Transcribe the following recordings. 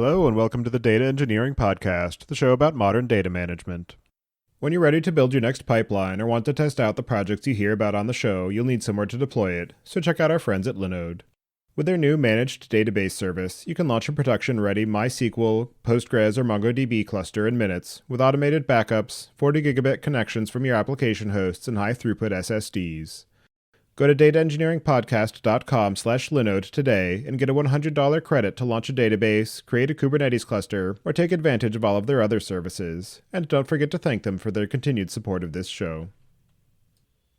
Hello, and welcome to the Data Engineering Podcast, the show about modern data management. When you're ready to build your next pipeline or want to test out the projects you hear about on the show, you'll need somewhere to deploy it, so check out our friends at Linode. With their new managed database service, you can launch a production-ready MySQL, Postgres, or MongoDB cluster in minutes, with automated backups, 40 gigabit connections from your application hosts, and high-throughput SSDs. Go to dataengineeringpodcast.com/Linode today and get a $100 credit to launch a database, create a Kubernetes cluster, or take advantage of all of their other services. And don't forget to thank them for their continued support of this show.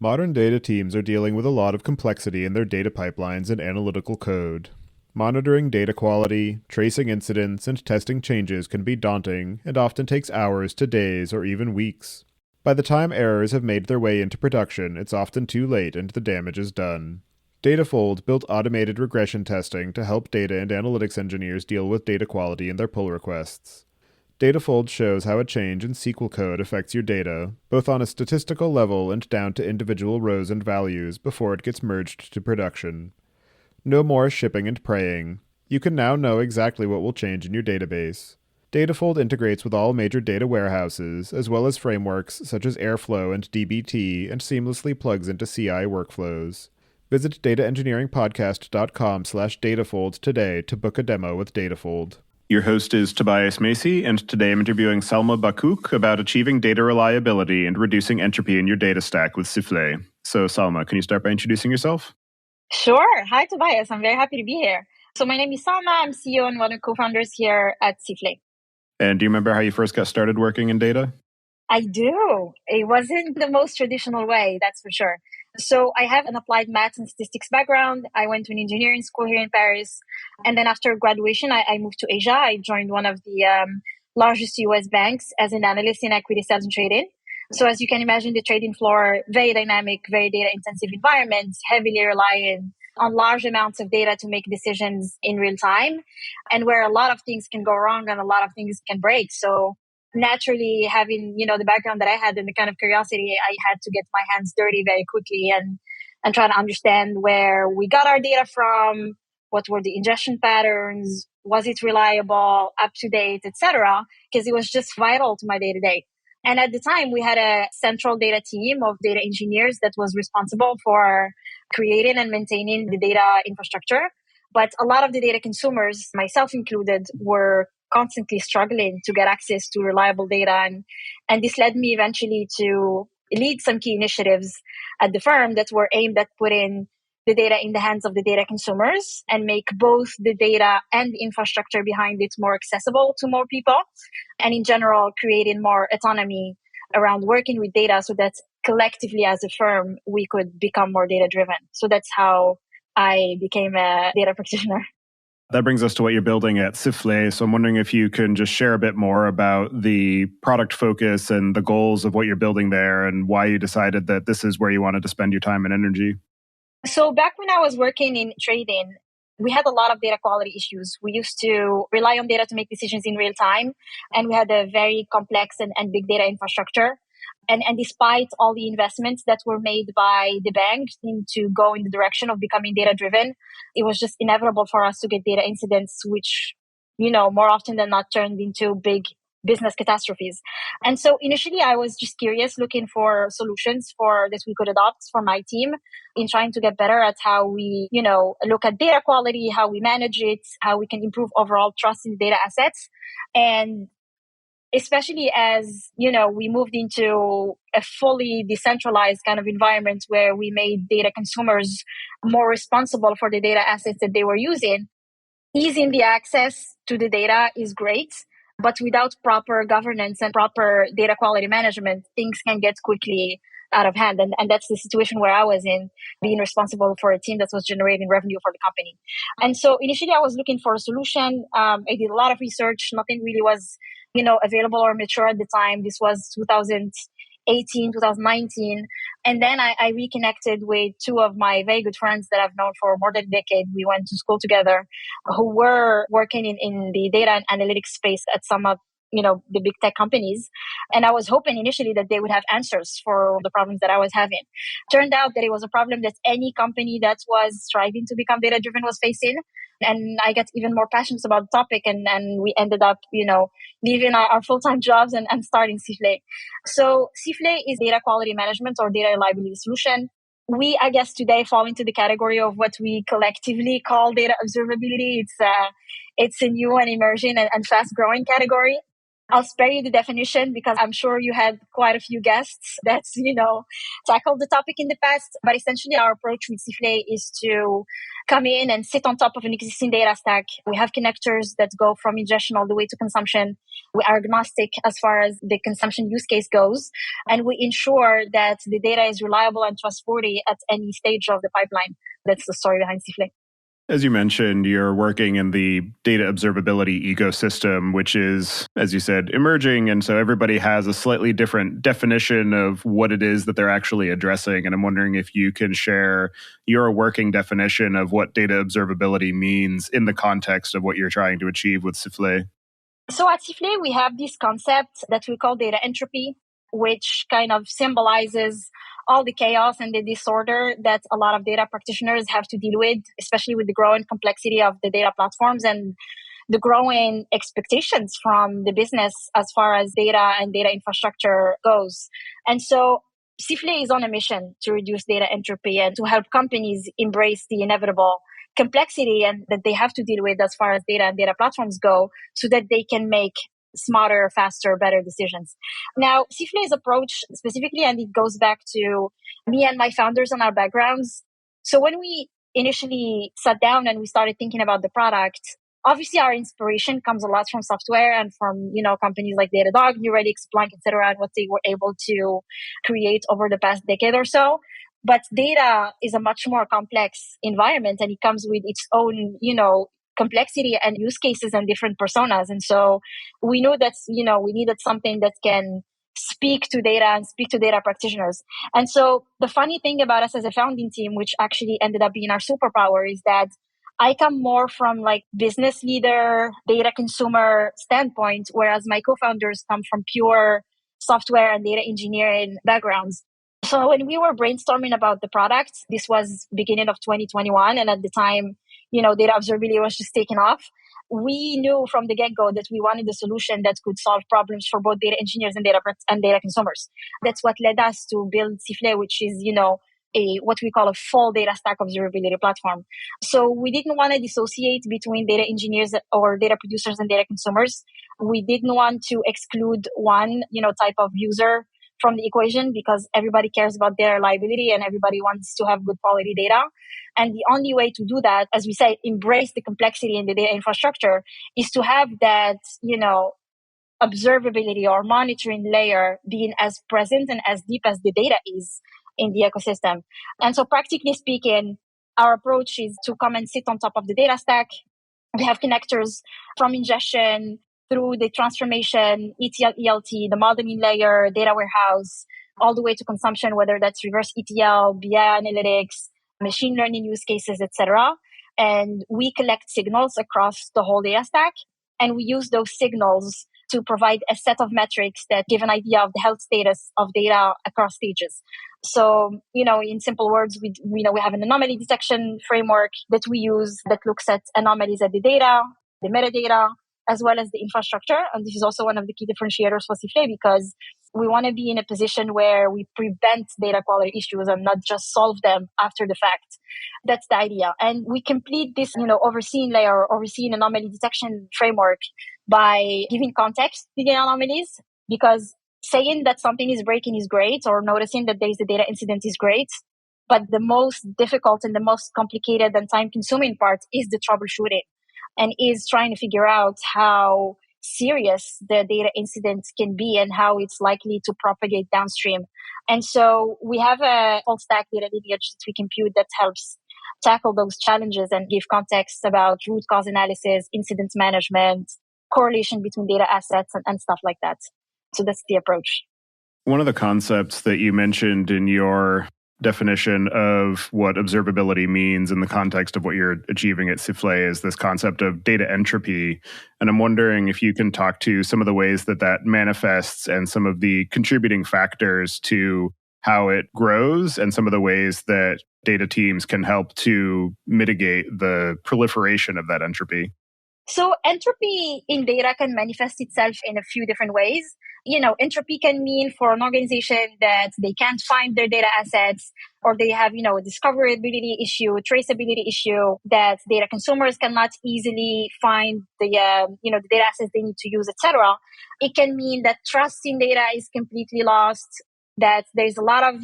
Modern data teams are dealing with a lot of complexity in their data pipelines and analytical code. Monitoring data quality, tracing incidents, and testing changes can be daunting and often takes hours to days or even weeks. By the time errors have made their way into production, it's often too late and the damage is done. Datafold built automated regression testing to help data and analytics engineers deal with data quality in their pull requests. Datafold shows how a change in SQL code affects your data, both on a statistical level and down to individual rows and values before it gets merged to production. No more shipping and praying. You can now know exactly what will change in your database. Datafold integrates with all major data warehouses, as well as frameworks such as Airflow and dbt, and seamlessly plugs into CI workflows. Visit dataengineeringpodcast.com/Datafold today to book a demo with Datafold. Your host is Tobias Macey, and today I'm interviewing Salma Bakouk about achieving data reliability and reducing entropy in your data stack with Sifflet. So, Salma, can you start by introducing yourself? Sure. Hi, Tobias. I'm very happy to be here. So my name is Salma. I'm CEO and one of the co-founders here at Sifflet. And do you remember how you first got started working in data? I do. It wasn't the most traditional way, that's for sure. So I have an applied maths and statistics background. I went to an engineering school here in Paris. And then after graduation, I moved to Asia. I joined one of the largest US banks as an analyst in equity sales and trading. So as you can imagine, the trading floor, very dynamic, very data intensive environments, heavily reliant on large amounts of data to make decisions in real time, and where a lot of things can go wrong and a lot of things can break. So naturally, having, the background that I had and the kind of curiosity, I had to get my hands dirty very quickly and try to understand where we got our data from, what were the ingestion patterns, was it reliable, up to date, etc., because it was just vital to my day to day. And at the time, we had a central data team of data engineers that was responsible for creating and maintaining the data infrastructure. But a lot of the data consumers, myself included, were constantly struggling to get access to reliable data. And this led me eventually to lead some key initiatives at the firm that were aimed at putting the data in the hands of the data consumers and make both the data and the infrastructure behind it more accessible to more people. And in general, creating more autonomy around working with data so that collectively as a firm, we could become more data driven. So that's how I became a data practitioner. That brings us to what you're building at Sifflet. So I'm wondering if you can just share a bit more about the product focus and the goals of what you're building there and why you decided that this is where you wanted to spend your time and energy. So back when I was working in trading, we had a lot of data quality issues. We used to rely on data to make decisions in real time, and we had a very complex and big data infrastructure. And despite all the investments that were made by the bank to go in the direction of becoming data driven, it was just inevitable for us to get data incidents, which, more often than not turned into big business catastrophes. And so initially I was just curious, looking for solutions that we could adopt for my team in trying to get better at how we, look at data quality, how we manage it, how we can improve overall trust in data assets. And especially as, we moved into a fully decentralized kind of environment where we made data consumers more responsible for the data assets that they were using. Easing the access to the data is great, but without proper governance and proper data quality management, things can get quickly out of hand. And that's the situation where I was in, being responsible for a team that was generating revenue for the company. And so initially I was looking for a solution. I did a lot of research. Nothing really was, available or mature at the time. This was 2018, 2019. And then I reconnected with two of my very good friends that I've known for more than a decade. We went to school together, who were working in the data and analytics space at some of the big tech companies. And I was hoping initially that they would have answers for the problems that I was having. Turned out that it was a problem that any company that was striving to become data driven was facing. And I got even more passionate about the topic, and we ended up, leaving our full-time jobs and starting Sifflet. So Sifflet is data quality management or data reliability solution. We, I guess, today fall into the category of what we collectively call data observability. It's a new and emerging and fast-growing category. I'll spare you the definition because I'm sure you had quite a few guests that, tackled the topic in the past. But essentially, our approach with Sifflet is to come in and sit on top of an existing data stack. We have connectors that go from ingestion all the way to consumption. We are agnostic as far as the consumption use case goes. And we ensure that the data is reliable and trustworthy at any stage of the pipeline. That's the story behind Sifflet. As you mentioned, you're working in the data observability ecosystem, which is, as you said, emerging. And so everybody has a slightly different definition of what it is that they're actually addressing. And I'm wondering if you can share your working definition of what data observability means in the context of what you're trying to achieve with Sifflet. So at Sifflet, we have this concept that we call data entropy, which kind of symbolizes all the chaos and the disorder that a lot of data practitioners have to deal with, especially with the growing complexity of the data platforms and the growing expectations from the business as far as data and data infrastructure goes. And so Sifflet is on a mission to reduce data entropy and to help companies embrace the inevitable complexity and that they have to deal with as far as data and data platforms go so that they can make smarter, faster, better decisions. Now, Sifflet's approach specifically, and it goes back to me and my founders and our backgrounds. So when we initially sat down and we started thinking about the product, obviously our inspiration comes a lot from software and from, companies like Datadog, New Relic, Splunk, etc., and what they were able to create over the past decade or so. But data is a much more complex environment and it comes with its own, complexity and use cases and different personas. And so we knew that, we needed something that can speak to data and speak to data practitioners. And so the funny thing about us as a founding team, which actually ended up being our superpower, is that I come more from like business leader, data consumer standpoint, whereas my co-founders come from pure software and data engineering backgrounds. So when we were brainstorming about the product, this was beginning of 2021. And at the time, data observability was just taking off. We knew from the get-go that we wanted a solution that could solve problems for both data engineers and data consumers. That's what led us to build Sifflet, which is, what we call a full data stack observability platform. So we didn't want to dissociate between data engineers or data producers and data consumers. We didn't want to exclude one, type of user from the equation because everybody cares about data reliability and everybody wants to have good quality data. And the only way to do that, as we say, embrace the complexity in the data infrastructure, is to have that, observability or monitoring layer being as present and as deep as the data is in the ecosystem. And so practically speaking, our approach is to come and sit on top of the data stack. We have connectors from ingestion through the transformation, ETL, ELT, the modeling layer, data warehouse, all the way to consumption, whether that's reverse ETL, BI analytics, machine learning use cases, etc. And we collect signals across the whole data stack, and we use those signals to provide a set of metrics that give an idea of the health status of data across stages. So, in simple words, we have an anomaly detection framework that we use that looks at anomalies at the data, the metadata, as well as the infrastructure. And this is also one of the key differentiators for Sifflet because we want to be in a position where we prevent data quality issues and not just solve them after the fact. That's the idea. And we complete this, overseeing layer or overseeing anomaly detection framework by giving context to the anomalies, because saying that something is breaking is great, or noticing that there is a data incident is great. But the most difficult and the most complicated and time consuming part is the troubleshooting, and is trying to figure out how serious the data incident can be and how it's likely to propagate downstream. And so we have a full stack data lineage that we compute that helps tackle those challenges and give context about root cause analysis, incident management, correlation between data assets, and stuff like that. So that's the approach. One of the concepts that you mentioned in your definition of what observability means in the context of what you're achieving at Sifflet is this concept of data entropy. And I'm wondering if you can talk to some of the ways that that manifests and some of the contributing factors to how it grows and some of the ways that data teams can help to mitigate the proliferation of that entropy. So entropy in data can manifest itself in a few different ways. Entropy can mean for an organization that they can't find their data assets, or they have, a discoverability issue, traceability issue, that data consumers cannot easily find the data assets they need to use, etc. It can mean that trust in data is completely lost, that there's a lot of,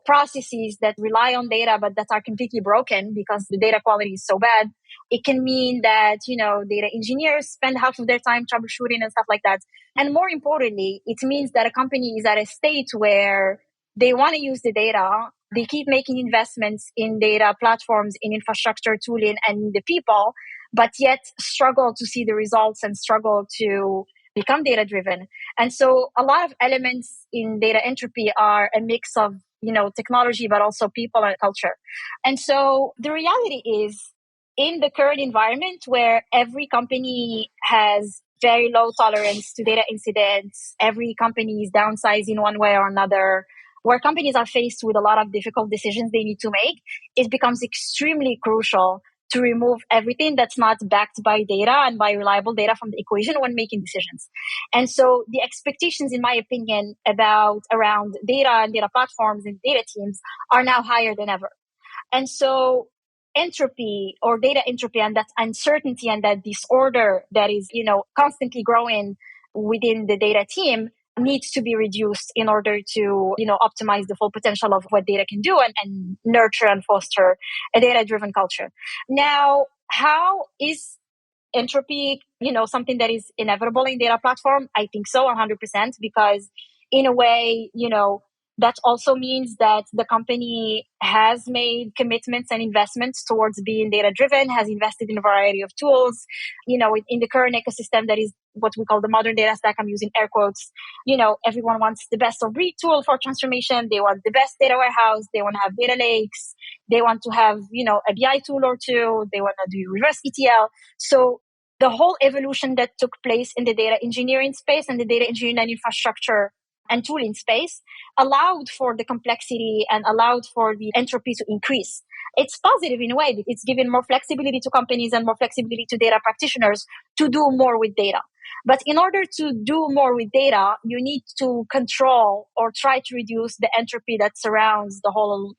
processes that rely on data, but that are completely broken because the data quality is so bad. It can mean that, data engineers spend half of their time troubleshooting and stuff like that. And more importantly, it means that a company is at a state where they want to use the data. They keep making investments in data platforms, in infrastructure tooling, and the people, but yet struggle to see the results and struggle to become data driven. And so a lot of elements in data entropy are a mix of, technology, but also people and culture. And so the reality is, in the current environment where every company has very low tolerance to data incidents, every company is downsizing one way or another, where companies are faced with a lot of difficult decisions they need to make, it becomes extremely crucial to remove everything that's not backed by data and by reliable data from the equation when making decisions. And so the expectations, in my opinion, around data and data platforms and data teams are now higher than ever. And so entropy or data entropy and that uncertainty and that disorder that is, constantly growing within the data team needs to be reduced in order to, optimize the full potential of what data can do and nurture and foster a data-driven culture. Now, how is entropy, something that is inevitable in data platform? I think so, 100%, because in a way, that also means that the company has made commitments and investments towards being data driven, has invested in a variety of tools. In the current ecosystem that is what we call the modern data stack, I'm using air quotes, everyone wants the best of breed tool for transformation. They want the best data warehouse. They want to have data lakes. They want to have, a BI tool or two. They want to do reverse ETL. So the whole evolution that took place in the data engineering space and the data engineering and infrastructure and tooling space allowed for the complexity and allowed for the entropy to increase. It's positive in a way. It's given more flexibility to companies and more flexibility to data practitioners to do more with data. But in order to do more with data, you need to control or try to reduce the entropy that surrounds the whole,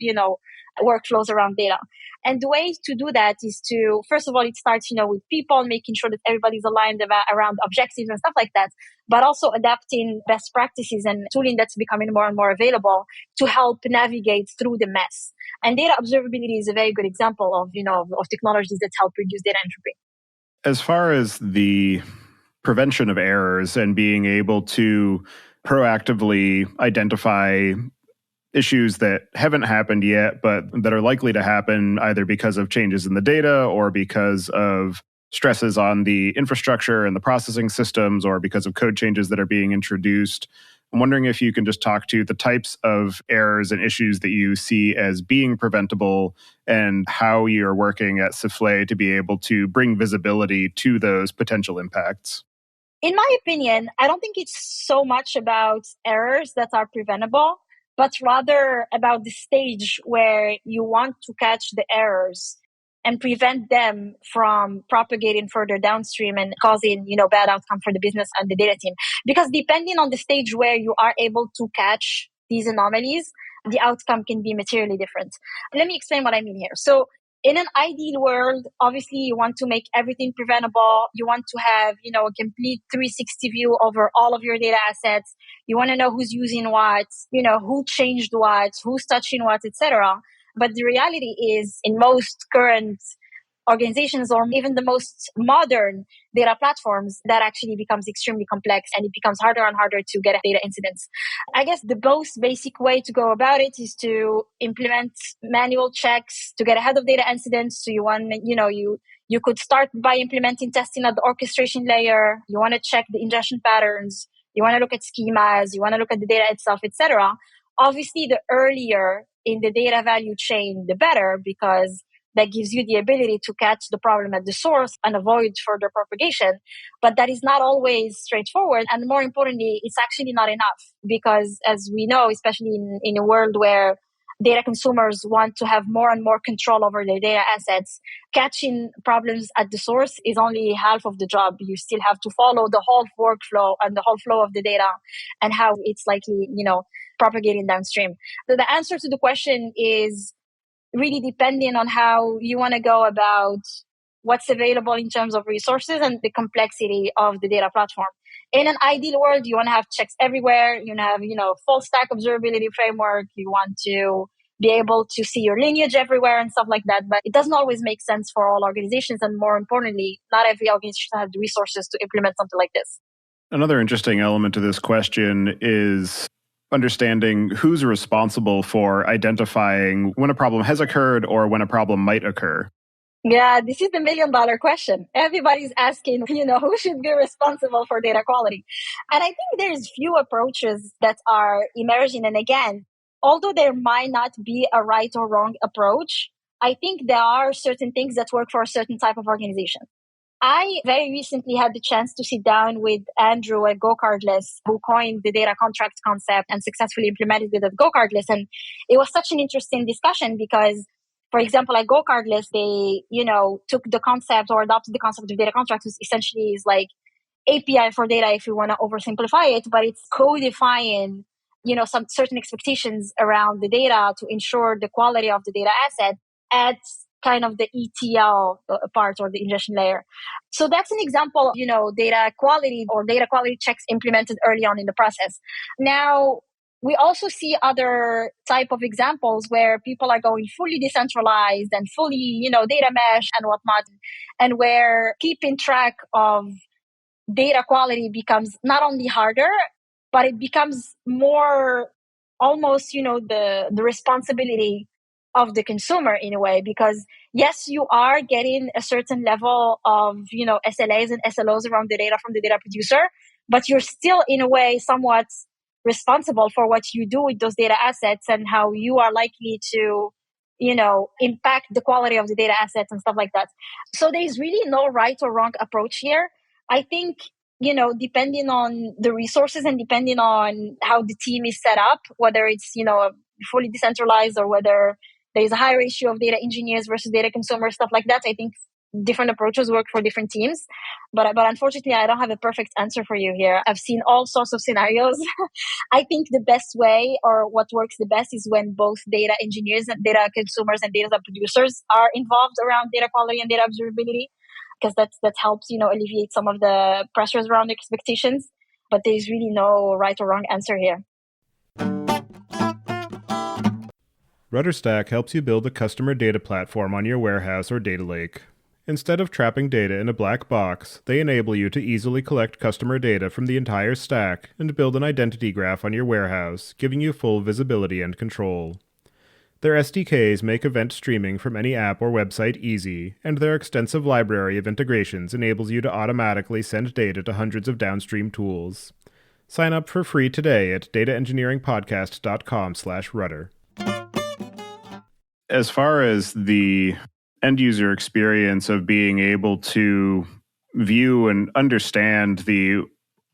workflows around data. And the way to do that is to, first of all, it starts, with people, making sure that everybody's aligned around objectives and stuff like that, but also adapting best practices and tooling that's becoming more and more available to help navigate through the mess. And data observability is a very good example of, of technologies that help reduce data entropy. As far as the prevention of errors and being able to proactively identify issues that haven't happened yet, but that are likely to happen either because of changes in the data or because of stresses on the infrastructure and the processing systems or because of code changes that are being introduced. I'm wondering if you can just talk to the types of errors and issues that you see as being preventable and how you're working at Sifflet to be able to bring visibility to those potential impacts. In my opinion, I don't think it's so much about errors that are preventable, but rather about the stage where you want to catch the errors and prevent them from propagating further downstream and causing, bad outcome for the business and the data team. Because depending on the stage where you are able to catch these anomalies, the outcome can be materially different. Let me explain what I mean here. So in an ideal world, obviously you want to make everything preventable. You want to have, a complete 360 view over all of your data assets. You want to know who's using what, who changed what, who's touching what, etc. But the reality is, in most current organizations or even the most modern data platforms, that actually becomes extremely complex and it becomes harder and harder to get data incidents. I guess the most basic way to go about it is to implement manual checks to get ahead of data incidents. So you could start by implementing testing at the orchestration layer. You want to check the ingestion patterns. You want to look at schemas. You want to look at the data itself, etc. Obviously, the earlier in the data value chain, the better, because that gives you the ability to catch the problem at the source and avoid further propagation. But that is not always straightforward. And more importantly, it's actually not enough, because as we know, especially in a world where data consumers want to have more and more control over their data assets, catching problems at the source is only half of the job. You still have to follow the whole workflow and the whole flow of the data and how it's likely, propagating downstream. So the answer to the question is really depending on how you want to go about what's available in terms of resources and the complexity of the data platform. In an ideal world, you want to have checks everywhere. You want to have, full stack observability framework. You want to be able to see your lineage everywhere and stuff like that. But it doesn't always make sense for all organizations. And more importantly, not every organization has the resources to implement something like this. Another interesting element to this question is understanding who's responsible for identifying when a problem has occurred or when a problem might occur. Yeah, this is the $1 million question. Everybody's asking, who should be responsible for data quality? And I think there's few approaches that are emerging. And again, although there might not be a right or wrong approach, I think there are certain things that work for a certain type of organization. I very recently had the chance to sit down with Andrew at GoCardless, who coined the data contract concept and successfully implemented it at GoCardless. And it was such an interesting discussion because, for example, at GoCardless, they, took the concept or adopted the concept of data contracts, which essentially is like API for data if you want to oversimplify it, but it's codifying, some certain expectations around the data to ensure the quality of the data asset at kind of the ETL part or the ingestion layer. So that's an example of, data quality or data quality checks implemented early on in the process. Now, we also see other type of examples where people are going fully decentralized and fully, data mesh and whatnot, and where keeping track of data quality becomes not only harder, but it becomes more almost, the responsibility of the consumer in a way, because yes, you are getting a certain level of, SLAs and SLOs around the data from the data producer, but you're still in a way somewhat responsible for what you do with those data assets and how you are likely to, impact the quality of the data assets and stuff like that. So there's really no right or wrong approach here. I think, depending on the resources and depending on how the team is set up, whether it's, fully decentralized or whether there's a high ratio of data engineers versus data consumers, stuff like that. I think different approaches work for different teams. But unfortunately, I don't have a perfect answer for you here. I've seen all sorts of scenarios. I think the best way or what works the best is when both data engineers and data consumers and data producers are involved around data quality and data observability, because that helps, alleviate some of the pressures around expectations. But there's really no right or wrong answer here. RudderStack helps you build a customer data platform on your warehouse or data lake. Instead of trapping data in a black box, they enable you to easily collect customer data from the entire stack and build an identity graph on your warehouse, giving you full visibility and control. Their SDKs make event streaming from any app or website easy, and their extensive library of integrations enables you to automatically send data to hundreds of downstream tools. Sign up for free today at dataengineeringpodcast.com/rudder. As far as the end user experience of being able to view and understand the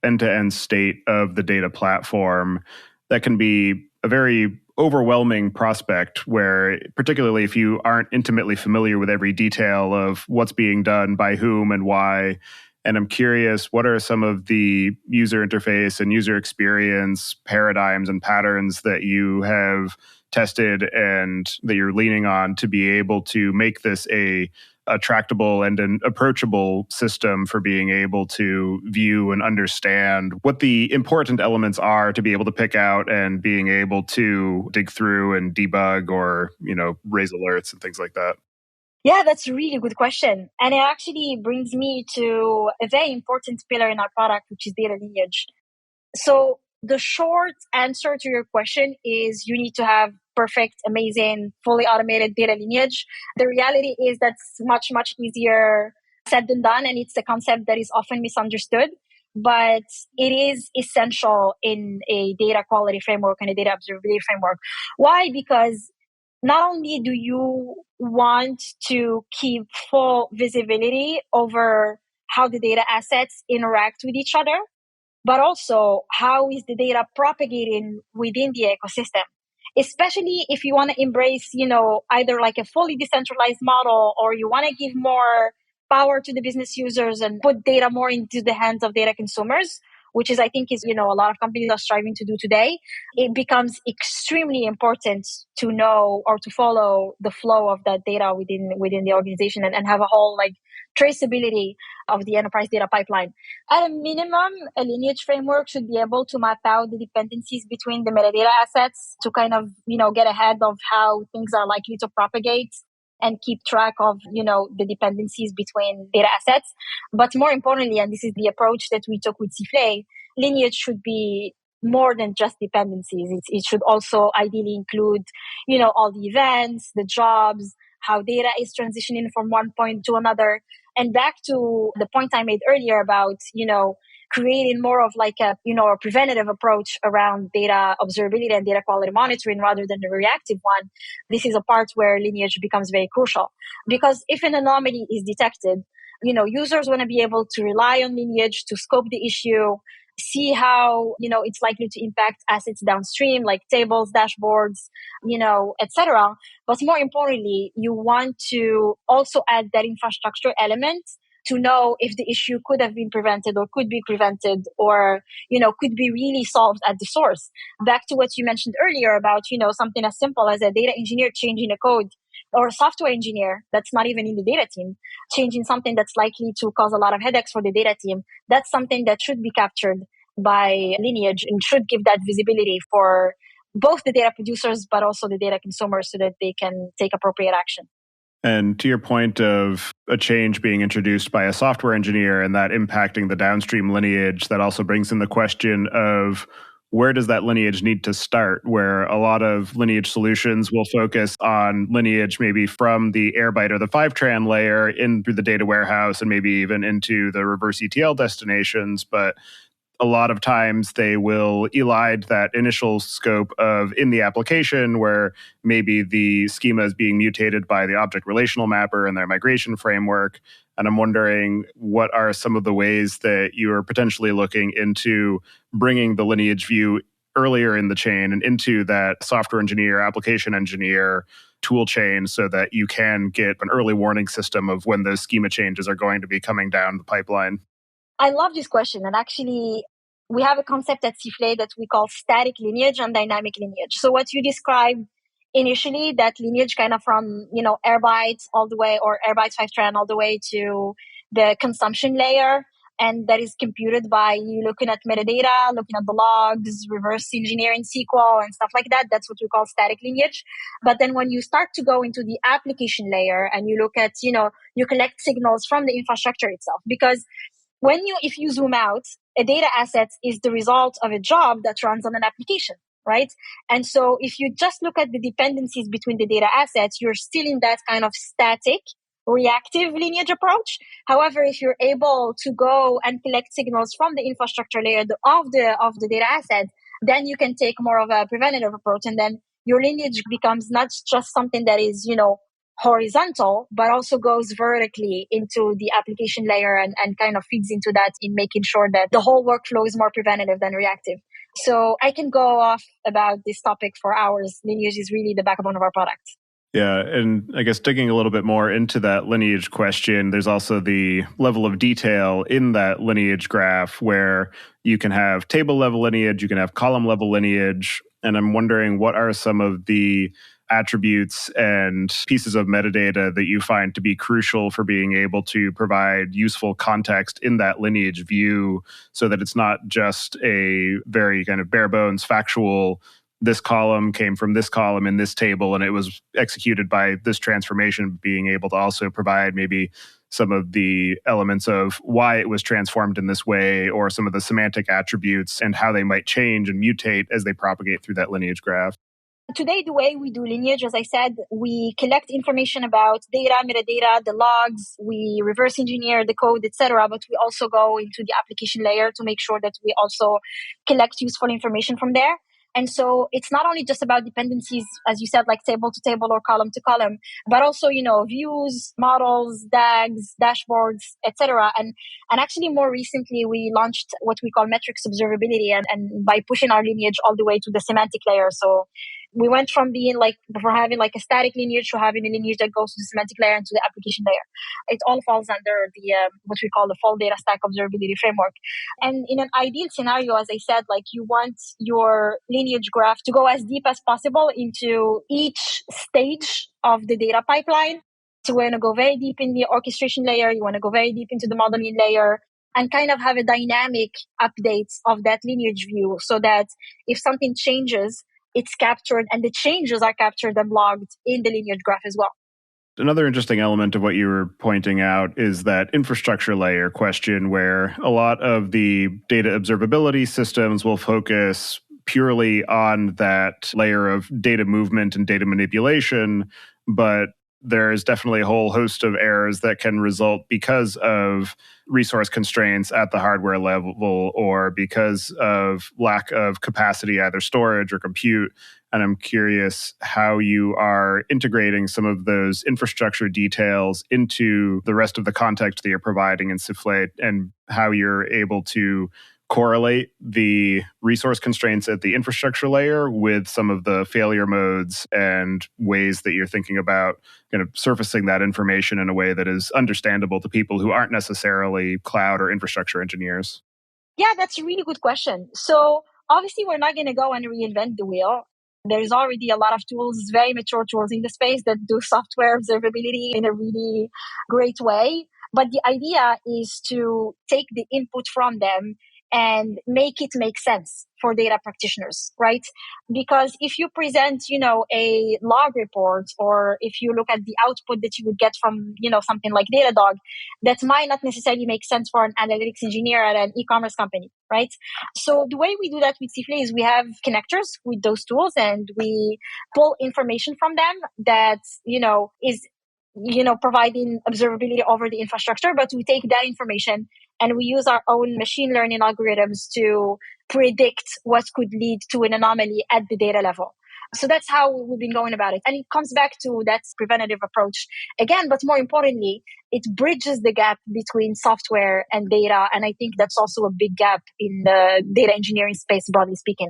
end-to-end state of the data platform, that can be a very overwhelming prospect where, particularly if you aren't intimately familiar with every detail of what's being done by whom and why. And I'm curious, what are some of the user interface and user experience paradigms and patterns that you have tested and that you're leaning on to be able to make this a tractable and an approachable system for being able to view and understand what the important elements are to be able to pick out and being able to dig through and debug or, raise alerts and things like that? Yeah, that's a really good question. And it actually brings me to a very important pillar in our product, which is data lineage. So the short answer to your question is you need to have perfect, amazing, fully automated data lineage. The reality is that's much, much easier said than done. And it's a concept that is often misunderstood, but it is essential in a data quality framework and a data observability framework. Why? Because not only do you want to keep full visibility over how the data assets interact with each other, but also how is the data propagating within the ecosystem. Especially if you want to embrace, either like a fully decentralized model, or you want to give more power to the business users and put data more into the hands of data consumers, which is, I think, is, a lot of companies are striving to do today. It becomes extremely important to know or to follow the flow of that data within the organization, and have a whole like traceability of the enterprise data pipeline. At a minimum, a lineage framework should be able to map out the dependencies between the metadata assets to kind of, get ahead of how things are likely to propagate and keep track of, the dependencies between data assets. But more importantly, and this is the approach that we took with Sifflet, lineage should be more than just dependencies. It should also ideally include, all the events, the jobs, how data is transitioning from one point to another. And back to the point I made earlier about, creating more of like a preventative approach around data observability and data quality monitoring rather than the reactive one. This is a part where lineage becomes very crucial, because if an anomaly is detected, users want to be able to rely on lineage to scope the issue, see how, it's likely to impact assets downstream, like tables, dashboards, etc. But more importantly, you want to also add that infrastructure element to know if the issue could have been prevented or could be prevented, or, could be really solved at the source. Back to what you mentioned earlier about, something as simple as a data engineer changing a code, or a software engineer that's not even in the data team, changing something that's likely to cause a lot of headaches for the data team. That's something that should be captured by lineage and should give that visibility for both the data producers, but also the data consumers, so that they can take appropriate action. And to your point of a change being introduced by a software engineer and that impacting the downstream lineage, that also brings in the question of where does that lineage need to start, where a lot of lineage solutions will focus on lineage maybe from the Airbyte or the 5-tran layer in through the data warehouse and maybe even into the reverse ETL destinations. But a lot of times they will elide that initial scope of in the application where maybe the schema is being mutated by the object relational mapper and their migration framework. And I'm wondering, what are some of the ways that you are potentially looking into bringing the lineage view earlier in the chain and into that software engineer, application engineer tool chain, so that you can get an early warning system of when those schema changes are going to be coming down the pipeline? I love this question. And actually, we have a concept at Sifflet that we call static lineage and dynamic lineage. So what you described initially, that lineage kind of from, Airbytes all the way, or Airbytes 5-tran all the way to the consumption layer. And that is computed by you looking at metadata, looking at the logs, reverse engineering SQL and stuff like that. That's what we call static lineage. But then when you start to go into the application layer and you look at, you collect signals from the infrastructure itself, because if you zoom out, a data asset is the result of a job that runs on an application, right? And so if you just look at the dependencies between the data assets, you're still in that kind of static, reactive lineage approach. However, if you're able to go and collect signals from the infrastructure layer of the data asset, then you can take more of a preventative approach. And then your lineage becomes not just something that is, horizontal, but also goes vertically into the application layer and kind of feeds into that in making sure that the whole workflow is more preventative than reactive. So I can go off about this topic for hours. Lineage is really the backbone of our product. Yeah, and I guess digging a little bit more into that lineage question, there's also the level of detail in that lineage graph where you can have table level lineage, you can have column level lineage, and I'm wondering, what are some of the attributes and pieces of metadata that you find to be crucial for being able to provide useful context in that lineage view, so that it's not just a very kind of bare bones factual, this column came from this column in this table and it was executed by this transformation, being able to also provide maybe some of the elements of why it was transformed in this way, or some of the semantic attributes and how they might change and mutate as they propagate through that lineage graph. Today, the way we do lineage, as I said, we collect information about data, metadata, the logs, we reverse engineer the code, etc. But we also go into the application layer to make sure that we also collect useful information from there. And so it's not only just about dependencies, as you said, like table to table or column to column, but also, views, models, DAGs, dashboards, etc. And actually more recently, we launched what we call metrics observability and by pushing our lineage all the way to the semantic layer. So we went from having like a static lineage to having a lineage that goes to the semantic layer and to the application layer. It all falls under the what we call the full data stack observability framework. And in an ideal scenario, as I said, like you want your lineage graph to go as deep as possible into each stage of the data pipeline. So we want to go very deep in the orchestration layer. You want to go very deep into the modeling layer and kind of have a dynamic updates of that lineage view so that if something changes, it's captured and the changes are captured and logged in the lineage graph as well. Another interesting element of what you were pointing out is that infrastructure layer question where a lot of the data observability systems will focus purely on that layer of data movement and data manipulation, but there is definitely a whole host of errors that can result because of resource constraints at the hardware level or because of lack of capacity, either storage or compute. And I'm curious how you are integrating some of those infrastructure details into the rest of the context that you're providing in Sifflet and how you're able to correlate the resource constraints at the infrastructure layer with some of the failure modes and ways that you're thinking about kind of surfacing that information in a way that is understandable to people who aren't necessarily cloud or infrastructure engineers. Yeah, that's a really good question. So obviously, we're not going to go and reinvent the wheel. There's already a lot of tools, very mature tools in the space that do software observability in a really great way. But the idea is to take the input from them and make it make sense for data practitioners, right? Because if you present, a log report, or if you look at the output that you would get from, something like Datadog, that might not necessarily make sense for an analytics engineer at an e-commerce company, right? So the way we do that with Sifflet is we have connectors with those tools and we pull information from them that, is providing observability over the infrastructure, but we take that information and we use our own machine learning algorithms to predict what could lead to an anomaly at the data level. So that's how we've been going about it. And it comes back to that preventative approach again, but more importantly, it bridges the gap between software and data. And I think that's also a big gap in the data engineering space, broadly speaking.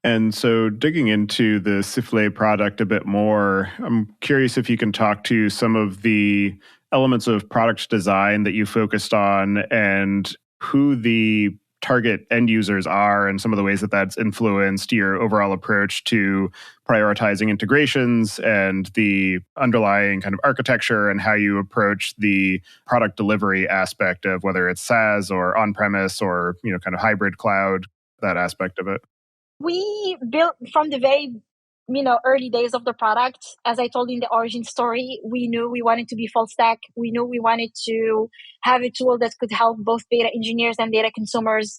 And so digging into the Sifflet product a bit more, I'm curious if you can talk to some of the elements of product design that you focused on and who the target end users are and some of the ways that that's influenced your overall approach to prioritizing integrations and the underlying kind of architecture and how you approach the product delivery aspect of whether it's SaaS or on-premise or, kind of hybrid cloud, that aspect of it. We built from the very, early days of the product. As I told in the origin story, we knew we wanted to be full stack. We knew we wanted to have a tool that could help both data engineers and data consumers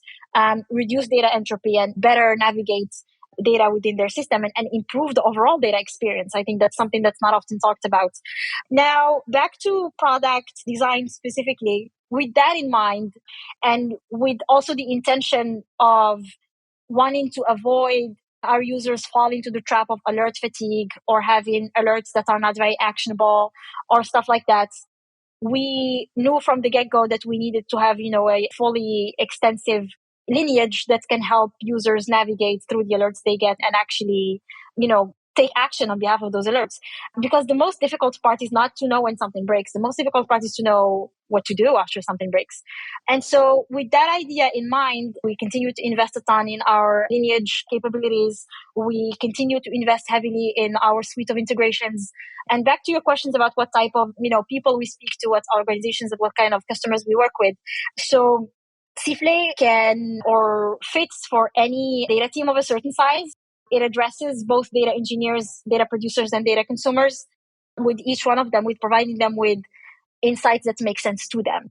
reduce data entropy and better navigate data within their system and improve the overall data experience. I think that's something that's not often talked about. Now, back to product design specifically, with that in mind, and with also the intention of wanting to avoid our users falling into the trap of alert fatigue or having alerts that are not very actionable or stuff like that. We knew from the get-go that we needed to have, a fully extensive lineage that can help users navigate through the alerts they get and actually, take action on behalf of those alerts. Because the most difficult part is not to know when something breaks. The most difficult part is to know what to do after something breaks. And so with that idea in mind, we continue to invest a ton in our lineage capabilities. We continue to invest heavily in our suite of integrations. And back to your questions about what type of, people we speak to, what organizations and what kind of customers we work with. So Sifflet can or fits for any data team of a certain size. It addresses both data engineers, data producers, and data consumers, with each one of them, with providing them with insights that make sense to them.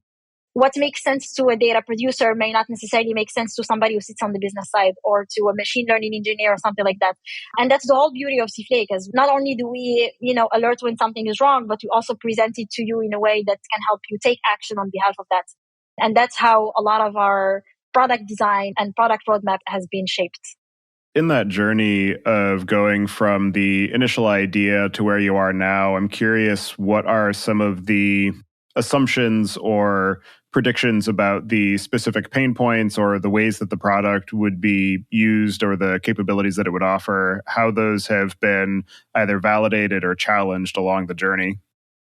What makes sense to a data producer may not necessarily make sense to somebody who sits on the business side or to a machine learning engineer or something like that. And that's the whole beauty of Sifflet, because not only do we, alert when something is wrong, but we also present it to you in a way that can help you take action on behalf of that. And that's how a lot of our product design and product roadmap has been shaped. In that journey of going from the initial idea to where you are now, I'm curious, what are some of the assumptions or predictions about the specific pain points or the ways that the product would be used or the capabilities that it would offer, how those have been either validated or challenged along the journey?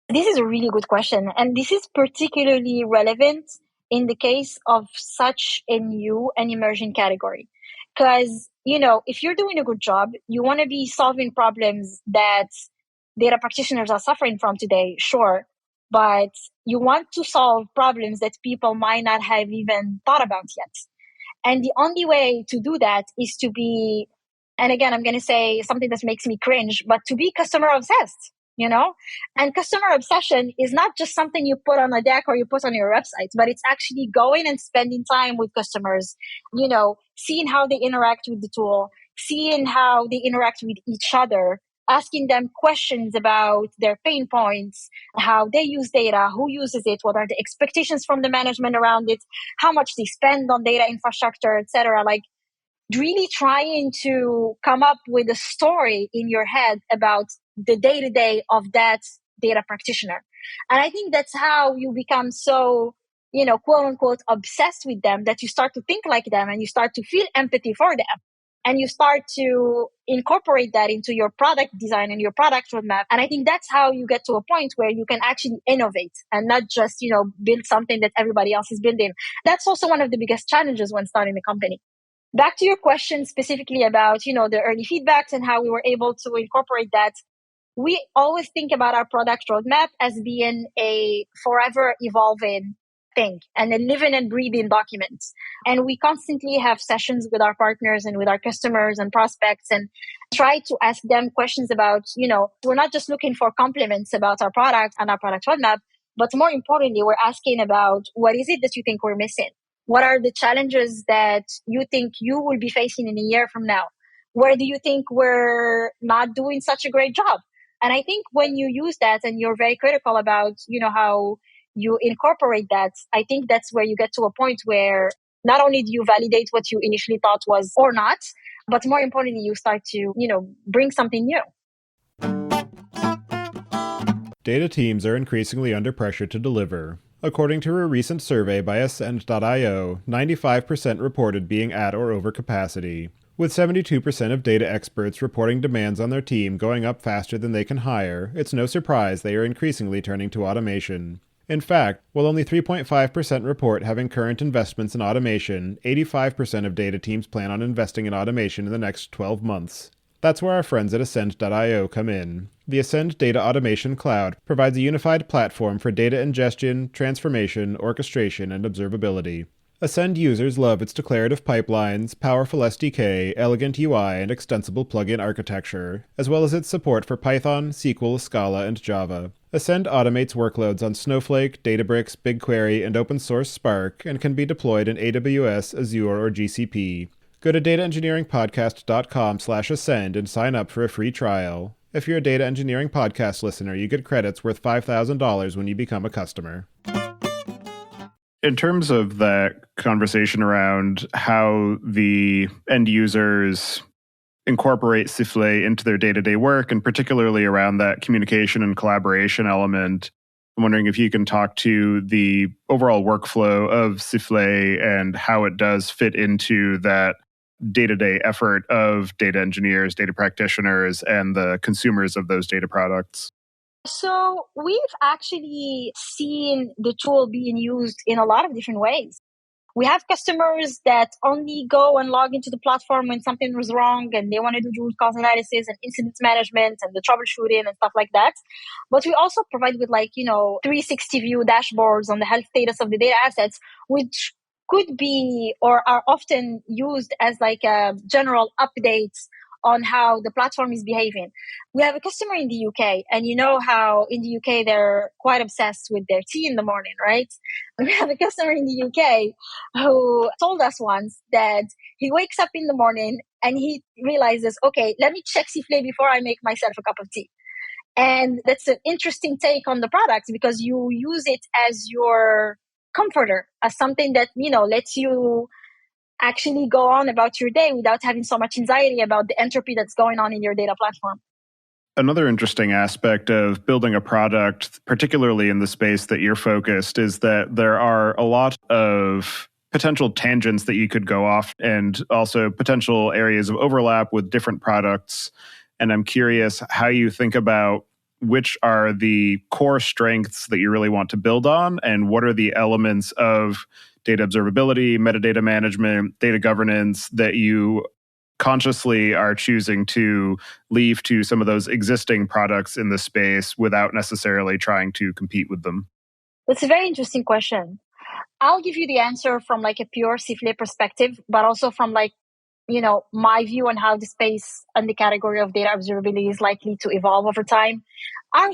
This is a really good question. And this is particularly relevant in the case of such a new and emerging category. Because, if you're doing a good job, you want to be solving problems that data practitioners are suffering from today, sure. But you want to solve problems that people might not have even thought about yet. And the only way to do that is to be, and again, I'm going to say something that makes me cringe, but to be customer obsessed, And customer obsession is not just something you put on a deck or you put on your website, but it's actually going and spending time with customers, seeing how they interact with the tool, seeing how they interact with each other, asking them questions about their pain points, how they use data, who uses it, what are the expectations from the management around it, how much they spend on data infrastructure, etc. Like really trying to come up with a story in your head about the day-to-day of that data practitioner. And I think that's how you become so, quote unquote, obsessed with them, that you start to think like them and you start to feel empathy for them. And you start to incorporate that into your product design and your product roadmap. And I think that's how you get to a point where you can actually innovate and not just, build something that everybody else is building. That's also one of the biggest challenges when starting a company. Back to your question specifically about, the early feedbacks and how we were able to incorporate that. We always think about our product roadmap as being a forever evolving thing and a living and breathing document. And we constantly have sessions with our partners and with our customers and prospects and try to ask them questions about, we're not just looking for compliments about our product and our product roadmap, but more importantly, we're asking about what is it that you think we're missing? What are the challenges that you think you will be facing in a year from now? Where do you think we're not doing such a great job? And I think when you use that and you're very critical about, how you incorporate that, I think that's where you get to a point where not only do you validate what you initially thought was or not, but more importantly, you start to, bring something new. Data teams are increasingly under pressure to deliver. According to a recent survey by Ascend.io, 95% reported being at or over capacity, with 72% of data experts reporting demands on their team going up faster than they can hire. It's no surprise they are increasingly turning to automation. In fact, while only 3.5% report having current investments in automation, 85% of data teams plan on investing in automation in the next 12 months. That's where our friends at Ascend.io come in. The Ascend Data Automation Cloud provides a unified platform for data ingestion, transformation, orchestration, and observability. Ascend users love its declarative pipelines, powerful SDK, elegant UI, and extensible plugin architecture, as well as its support for Python, SQL, Scala, and Java. Ascend automates workloads on Snowflake, Databricks, BigQuery, and open source Spark, and can be deployed in AWS, Azure, or GCP. Go to dataengineeringpodcast.com/ascend and sign up for a free trial. If you're a Data Engineering Podcast listener, you get credits worth $5,000 when you become a customer. In terms of that conversation around how the end users incorporate Sifflet into their day-to-day work, and particularly around that communication and collaboration element, I'm wondering if you can talk to the overall workflow of Sifflet and how it does fit into that day-to-day effort of data engineers, data practitioners, and the consumers of those data products. So we've actually seen the tool being used in a lot of different ways. We have customers that only go and log into the platform when something was wrong and they want to do root cause analysis and incident management and the troubleshooting and stuff like that. But we also provide with 360 view dashboards on the health status of the data assets, which could be or are often used as a general updates on how the platform is behaving. We have a customer in the UK, and you know how in the UK they're quite obsessed with their tea in the morning, right? We have a customer in the UK who told us once that he wakes up in the morning and he realizes, okay, let me check Sifflet before I make myself a cup of tea. And that's an interesting take on the product because you use it as your comforter, as something that, lets you actually go on about your day without having so much anxiety about the entropy that's going on in your data platform. Another interesting aspect of building a product, particularly in the space that you're focused, is that there are a lot of potential tangents that you could go off and also potential areas of overlap with different products. And I'm curious how you think about which are the core strengths that you really want to build on, and what are the elements of data observability, metadata management, data governance that you consciously are choosing to leave to some of those existing products in the space without necessarily trying to compete with them? That's a very interesting question. I'll give you the answer from like a pure Sifflet perspective, but also from like, my view on how the space and the category of data observability is likely to evolve over time. Our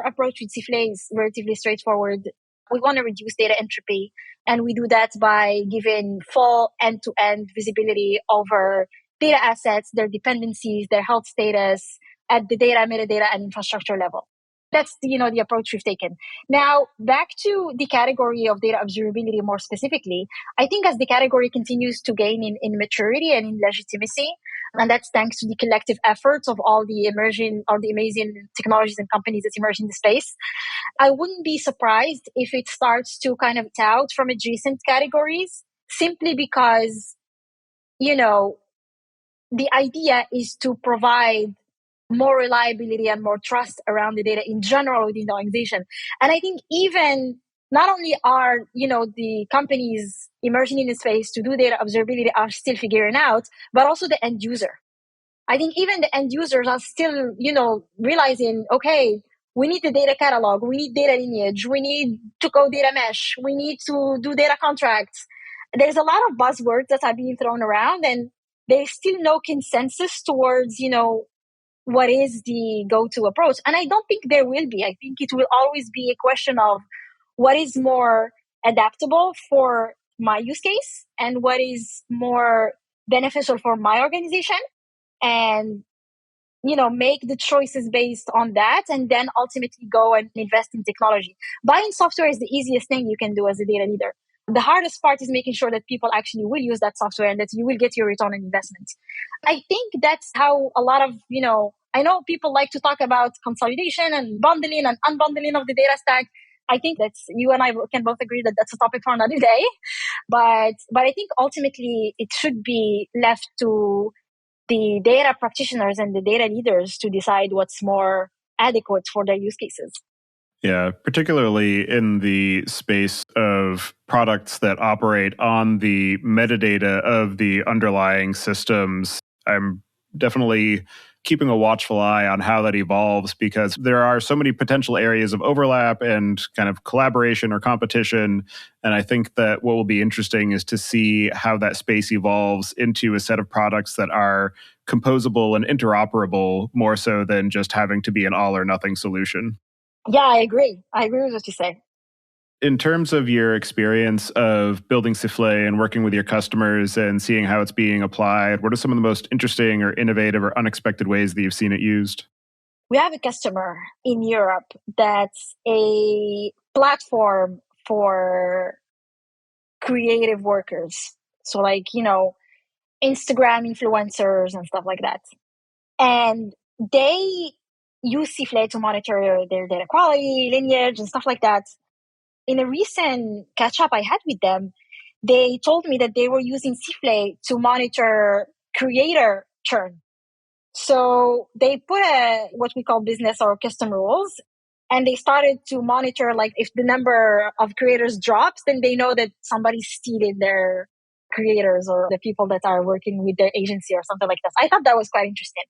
approach with Sifflet is relatively straightforward. We want to reduce data entropy, and we do that by giving full end-to-end visibility over data assets, their dependencies, their health status at the data, metadata, and infrastructure level. That's the approach we've taken. Now, back to the category of data observability more specifically, I think as the category continues to gain in maturity and in legitimacy, and that's thanks to the collective efforts of all the amazing technologies and companies that emerge in the space, I wouldn't be surprised if it starts to kind of out from adjacent categories, simply because, the idea is to provide more reliability and more trust around the data in general within the organization. And I think even not only are, the companies emerging in the space to do data observability are still figuring out, but also the end user. I think even the end users are still, realizing, okay, we need the data catalog, we need data lineage, we need to go data mesh, we need to do data contracts. There's a lot of buzzwords that are being thrown around, and there's still no consensus towards, what is the go-to approach. And I don't think there will be. I think it will always be a question of what is more adaptable for my use case and what is more beneficial for my organization, and make the choices based on that, and then ultimately go and invest in technology. Buying software is the easiest thing you can do as a data leader. The hardest part is making sure that people actually will use that software and that you will get your return on investment. I think that's how a lot of, I know people like to talk about consolidation and bundling and unbundling of the data stack. I think that's, you and I can both agree that that's a topic for another day. But I think ultimately it should be left to the data practitioners and the data leaders to decide what's more adequate for their use cases. Yeah, particularly in the space of products that operate on the metadata of the underlying systems. I'm definitely keeping a watchful eye on how that evolves, because there are so many potential areas of overlap and kind of collaboration or competition. And I think that what will be interesting is to see how that space evolves into a set of products that are composable and interoperable, more so than just having to be an all or nothing solution. Yeah, I agree. I agree with what you say. In terms of your experience of building Sifflet and working with your customers and seeing how it's being applied, what are some of the most interesting or innovative or unexpected ways that you've seen it used? We have a customer in Europe that's a platform for creative workers. So like, Instagram influencers and stuff like that. And they use Sifflet to monitor their data quality, lineage, and stuff like that. In a recent catch up I had with them, they told me that they were using Sifflet to monitor creator churn. So they put what we call business or custom rules, and they started to monitor, like, if the number of creators drops, then they know that somebody's stealing their creators or the people that are working with their agency or something like that. I thought that was quite interesting.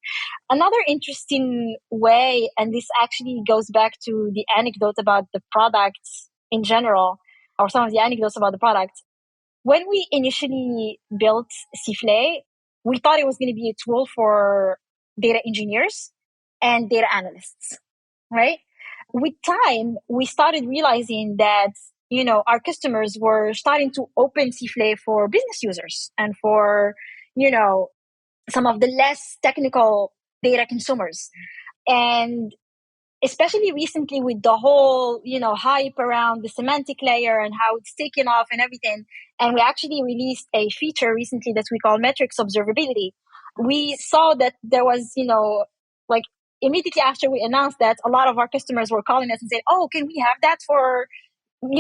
Another interesting way, and this actually goes back to the anecdote about the products in general, or some of the anecdotes about the product. When we initially built Sifflet, we thought it was going to be a tool for data engineers and data analysts, right? With time, we started realizing that, our customers were starting to open Sifflet for business users and for, some of the less technical data consumers. And especially recently with the whole, hype around the semantic layer and how it's taken off and everything. And we actually released a feature recently that we call metrics observability. We saw that there was, like immediately after we announced that, a lot of our customers were calling us and saying, oh, can we have that for,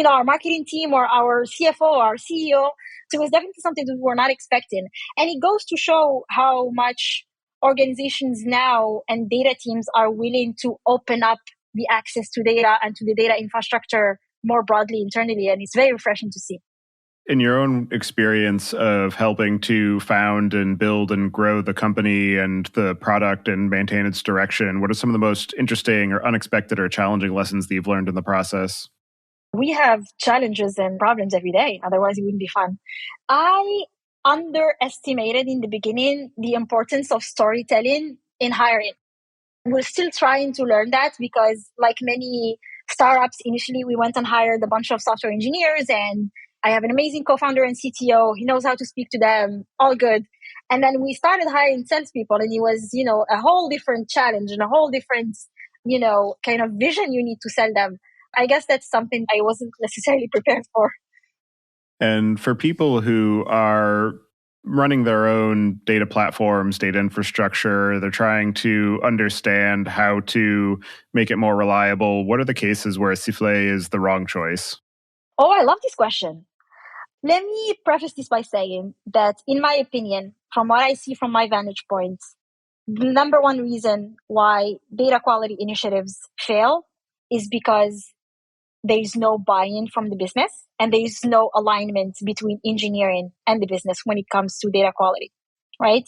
our marketing team or our CFO or our CEO? So it was definitely something that we were not expecting. And it goes to show how much organizations now and data teams are willing to open up the access to data and to the data infrastructure more broadly internally. And it's very refreshing to see. In your own experience of helping to found and build and grow the company and the product and maintain its direction, what are some of the most interesting or unexpected or challenging lessons that you've learned in the process? We have challenges and problems every day. Otherwise, it wouldn't be fun. I underestimated in the beginning the importance of storytelling in hiring. We're still trying to learn that because, like many startups, initially we went and hired a bunch of software engineers, and I have an amazing co-founder and CTO. He knows how to speak to them, all good. And then we started hiring salespeople, and it was, a whole different challenge and a whole different, kind of vision you need to sell them. I guess that's something I wasn't necessarily prepared for. And for people who are running their own data platforms, data infrastructure, they're trying to understand how to make it more reliable. What are the cases where Sifflet is the wrong choice? Oh, I love this question. Let me preface this by saying that, in my opinion, from what I see from my vantage point, the number one reason why data quality initiatives fail is because there is no buy-in from the business and there is no alignment between engineering and the business when it comes to data quality, right?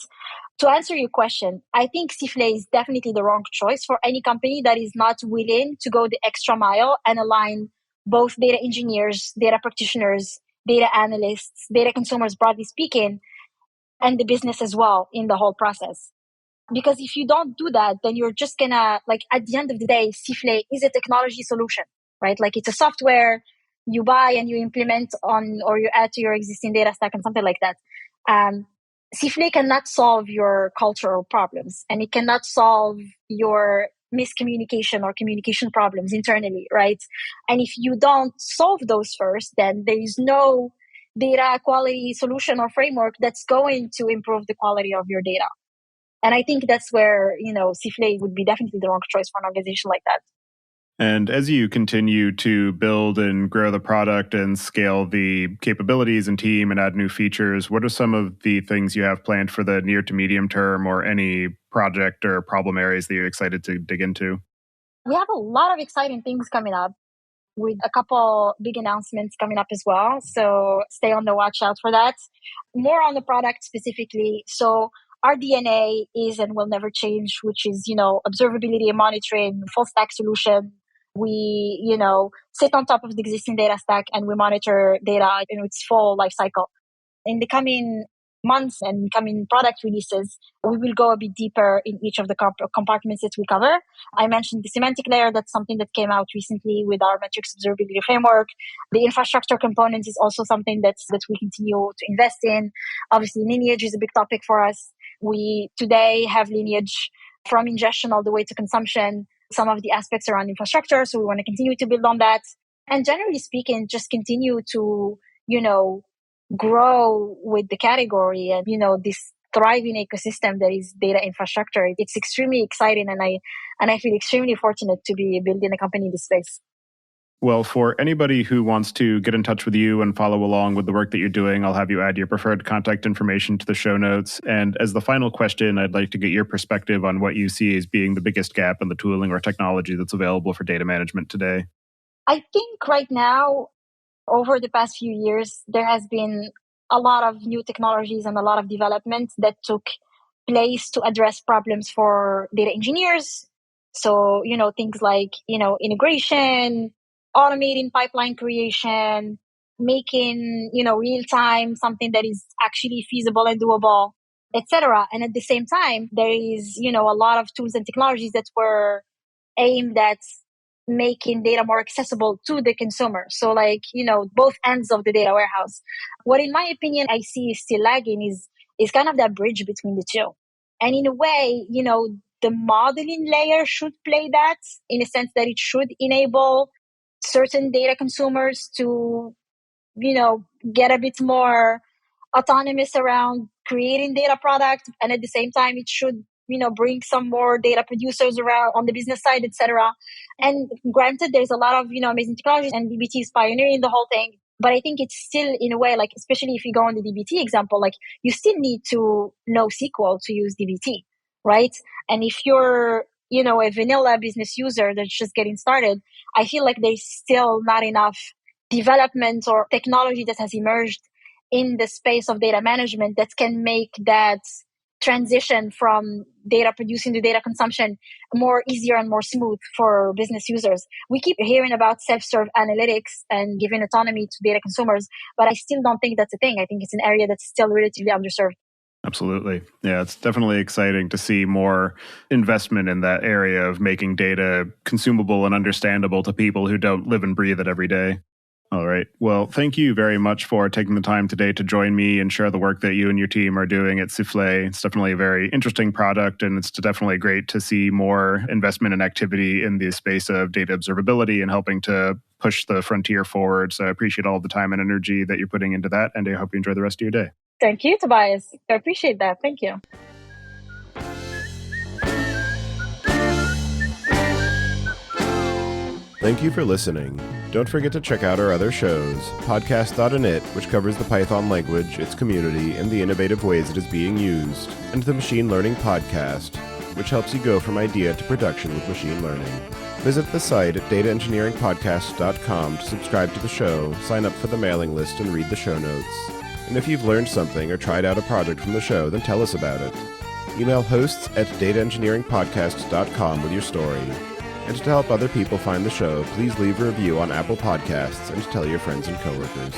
To answer your question, I think Sifflet is definitely the wrong choice for any company that is not willing to go the extra mile and align both data engineers, data practitioners, data analysts, data consumers, broadly speaking, and the business as well in the whole process. Because if you don't do that, then you're just gonna, like, at the end of the day, Sifflet is a technology solution, right? Like, it's a software you buy and you implement on, or you add to your existing data stack and something like that. Sifflet cannot solve your cultural problems, and it cannot solve your miscommunication or communication problems internally, right? And if you don't solve those first, then there is no data quality solution or framework that's going to improve the quality of your data. And I think that's where, Sifflet would be definitely the wrong choice for an organization like that. And as you continue to build and grow the product and scale the capabilities and team and add new features, what are some of the things you have planned for the near to medium term, or any project or problem areas that you're excited to dig into? We have a lot of exciting things coming up, with a couple big announcements coming up as well. So stay on the watch out for that. More on the product specifically. So our DNA is and will never change, which is, observability and monitoring, full stack solution. We, sit on top of the existing data stack and we monitor data in its full life cycle. In the coming months and coming product releases, we will go a bit deeper in each of the compartments that we cover. I mentioned the semantic layer. That's something that came out recently with our metrics observability framework. The infrastructure components is also something that we continue to invest in. Obviously, lineage is a big topic for us. We today have lineage from ingestion all the way to consumption, some of the aspects around infrastructure. So we want to continue to build on that. And generally speaking, just continue to, grow with the category and, this thriving ecosystem that is data infrastructure. It's extremely exciting, and I feel extremely fortunate to be building a company in this space. Well, for anybody who wants to get in touch with you and follow along with the work that you're doing, I'll have you add your preferred contact information to the show notes. And as the final question, I'd like to get your perspective on what you see as being the biggest gap in the tooling or technology that's available for data management today. I think right now, over the past few years, there has been a lot of new technologies and a lot of development that took place to address problems for data engineers. So, things like, integration, automating pipeline creation, making, real time something that is actually feasible and doable, etc. And at the same time, there is, a lot of tools and technologies that were aimed at making data more accessible to the consumer. So, like, both ends of the data warehouse. What, in my opinion, I see is still lagging is kind of that bridge between the two. And in a way, the modeling layer should play that, in a sense that it should enable certain data consumers to, get a bit more autonomous around creating data product. And at the same time, it should, bring some more data producers around on the business side, etc. And granted, there's a lot of, amazing technologies, and DBT is pioneering the whole thing. But I think it's still, in a way, like, especially if you go on the DBT example, like, you still need to know SQL to use DBT, right? And if you're, a vanilla business user that's just getting started, I feel like there's still not enough development or technology that has emerged in the space of data management that can make that transition from data producing to data consumption more easier and more smooth for business users. We keep hearing about self-serve analytics and giving autonomy to data consumers, but I still don't think that's a thing. I think it's an area that's still relatively underserved. Absolutely. Yeah, it's definitely exciting to see more investment in that area of making data consumable and understandable to people who don't live and breathe it every day. All right. Well, thank you very much for taking the time today to join me and share the work that you and your team are doing at Sifflet. It's definitely a very interesting product, and it's definitely great to see more investment and activity in the space of data observability and helping to push the frontier forward. So I appreciate all the time and energy that you're putting into that, and I hope you enjoy the rest of your day. Thank you, Tobias. I appreciate that. Thank you. Thank you for listening. Don't forget to check out our other shows, Podcast.init, which covers the Python language, its community, and the innovative ways it is being used, and the Machine Learning Podcast, which helps you go from idea to production with machine learning. Visit the site at dataengineeringpodcast.com to subscribe to the show, sign up for the mailing list, and read the show notes. And if you've learned something or tried out a project from the show, then tell us about it. Email hosts at dataengineeringpodcast.com with your story. And to help other people find the show, please leave a review on Apple Podcasts and tell your friends and coworkers.